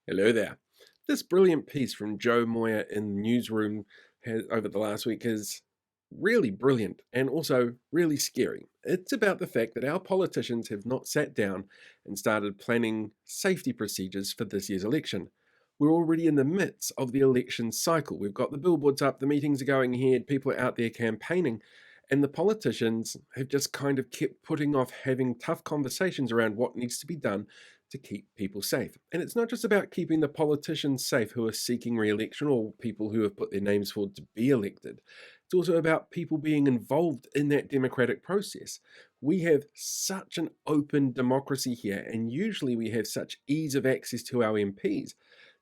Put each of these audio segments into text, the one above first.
Hello there. This brilliant piece from Joe Moyer in Newsroom over the last week is really brilliant and also really scary. It's about the fact that our politicians have not sat down and started planning safety procedures for this year's election. We're already in the midst of the election cycle. We've got the billboards up, the meetings are going ahead, people are out there campaigning, and the politicians have just kind of kept putting off having tough conversations around what needs to be done to keep people safe. And it's not just about keeping the politicians safe who are seeking re-election or people who have put their names forward to be elected. It's also about people being involved in that democratic process. We have such an open democracy here, and usually we have such ease of access to our MPs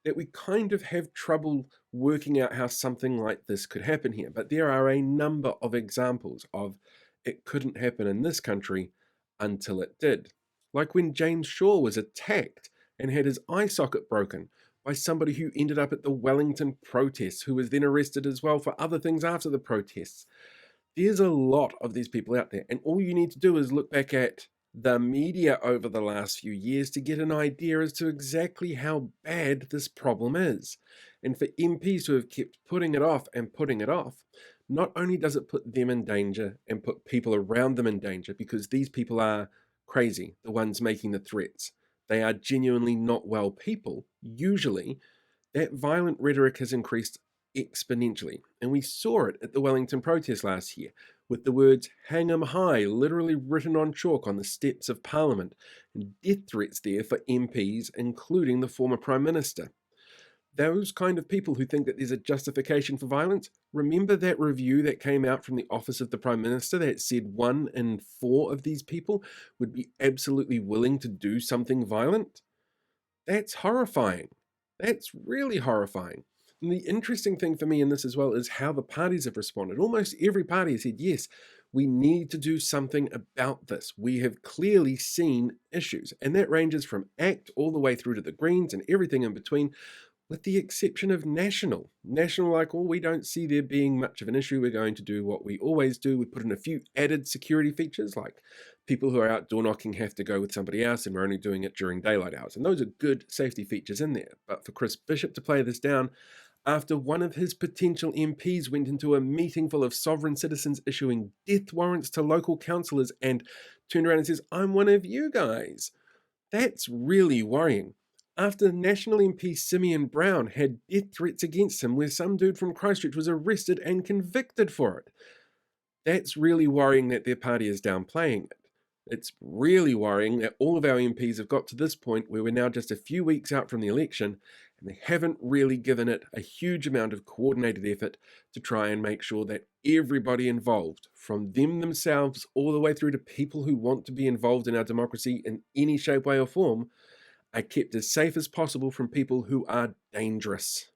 that we kind of have trouble working out how something like this could happen here. But there are a number of examples of it couldn't happen in this country until it did. Like when James Shaw was attacked and had his eye socket broken by somebody who ended up at the Wellington protests, who was then arrested as well for other things after the protests. There's a lot of these people out there, and all you need to do is look back at the media over the last few years to get an idea as to exactly how bad this problem is. And for MPs who have kept putting it off and putting it off, not only does it put them in danger and put people around them in danger, because these people are crazy, the ones making the threats. They are genuinely not well people. Usually, that violent rhetoric has increased exponentially, and we saw it at the Wellington protest last year, with the words "hang 'em high" literally written on chalk on the steps of Parliament, and death threats there for MPs, including the former Prime Minister. Those kind of people who think that there's a justification for violence, remember that review that came out from the Office of the Prime Minister that said 1 in 4 of these people would be absolutely willing to do something violent? That's horrifying. That's really horrifying. And the interesting thing for me in this as well is how the parties have responded. Almost every party has said, yes, we need to do something about this. We have clearly seen issues. And that ranges from ACT all the way through to the Greens and everything in between, with the exception of National. National, like, well, we don't see there being much of an issue. We're going to do what we always do. We put in a few added security features, like people who are out door knocking have to go with somebody else, and we're only doing it during daylight hours. And those are good safety features in there. But for Chris Bishop to play this down after one of his potential MPs went into a meeting full of sovereign citizens issuing death warrants to local councillors and turned around and says, I'm one of you guys. That's really worrying. After National MP Simeon Brown had death threats against him, where some dude from Christchurch was arrested and convicted for it. That's really worrying that their party is downplaying it. It's really worrying that all of our MPs have got to this point where we're now just a few weeks out from the election and they haven't really given it a huge amount of coordinated effort to try and make sure that everybody involved, from them themselves all the way through to people who want to be involved in our democracy in any shape, way, or form, are kept as safe as possible from people who are dangerous.